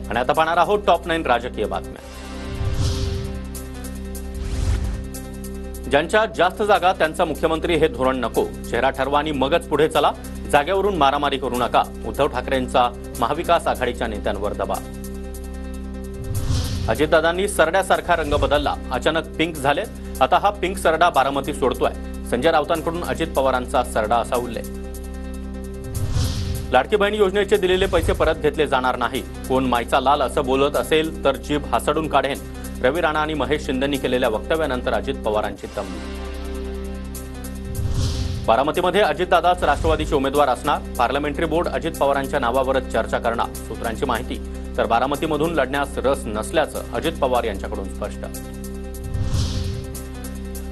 आणि आता पाहणार आहोत टॉप 9 राजकीय बातम्या। ज्यांच्या जास्त जागा त्यांचा मुख्यमंत्री हे धोरण नको, चेहरा ठरवा आणि मगच पुढे चला, जागेवरून मारामारी करू नका, उद्धव ठाकरेंचा महाविकास आघाडीच्या नेत्यांवर दबाव। अजितदादांनी सरड्यासारखा रंग बदलला, अचानक पिंक झाले, आता हा पिंक सरडा बारामती सोडतोय, संजय राऊतांकडून अजित पवारांचा सरडा असा उल्लेख। लाडकी बहीण योजनेचे दिलेले पैसे परत घेतले जाणार नाही, कोण मायचा लाल असं बोलत असेल तर जीभ हासडून काढेन, रवी राणा आणि महेश शिंदेंनी केलेल्या वक्तव्यानंतर अजित पवारांची तंबी। बारामतीमध्ये अजितदादाच राष्ट्रवादीचे उमेदवार असणार, पार्लमेंटरी बोर्ड अजित पवारांच्या नावावरच चर्चा करणार, सूत्रांची माहिती। तर बारामतीमधून लढण्यास रस नसल्याचं अजित पवार यांच्याकडून स्पष्ट।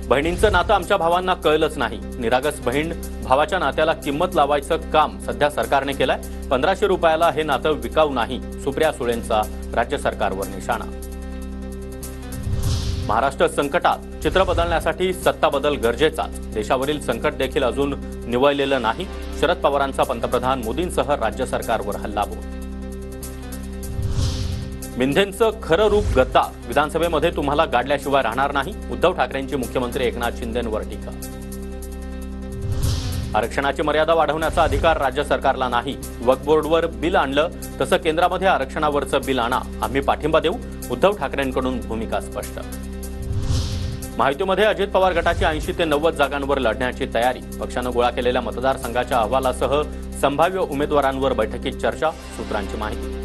बहिणींचं नातं आमच्या भावांना कळलंच नाही, निरागस बहीण भावाच्या नात्याला किंमत लावायचं काम सध्या सरकारने केलंय, 1500 रुपयाला हे नातं विकाऊ नाही, सुप्रिया सुळेंचा राज्य सरकारवर निशाणा। महाराष्ट्र संकटात, चित्र बदलण्यासाठी सत्ता बदल गरजेचाच, देशावरील संकट देखील अजून निवळलेलं नाही, शरद पवारांचा पंतप्रधान मोदींसह राज्य सरकारवर हल्लाबोल। मिंधेंचं खरं रूप गद्दार, विधानसभेमध्ये तुम्हाला गाडल्याशिवाय राहणार नाही, उद्धव ठाकरेंची मुख्यमंत्री एकनाथ शिंदेंवर टीका। आरक्षणाची मर्यादा वाढवण्याचा अधिकार राज्य सरकारला नाही, वक्फ बोर्डवर बिल आणलं तसं केंद्रामध्ये आरक्षणावरचं बिल आणा, आम्ही पाठिंबा देऊ, उद्धव ठाकरेंकडून भूमिका स्पष्ट। महायुतीमध्ये अजित पवार गटाची 80 ते 90 जागांवर लढण्याची तयारी, पक्षानं गोळा केलेल्या मतदारसंघाच्या अहवालासह संभाव्य उमेदवारांवर बैठकीत चर्चा, सूत्रांची माहिती।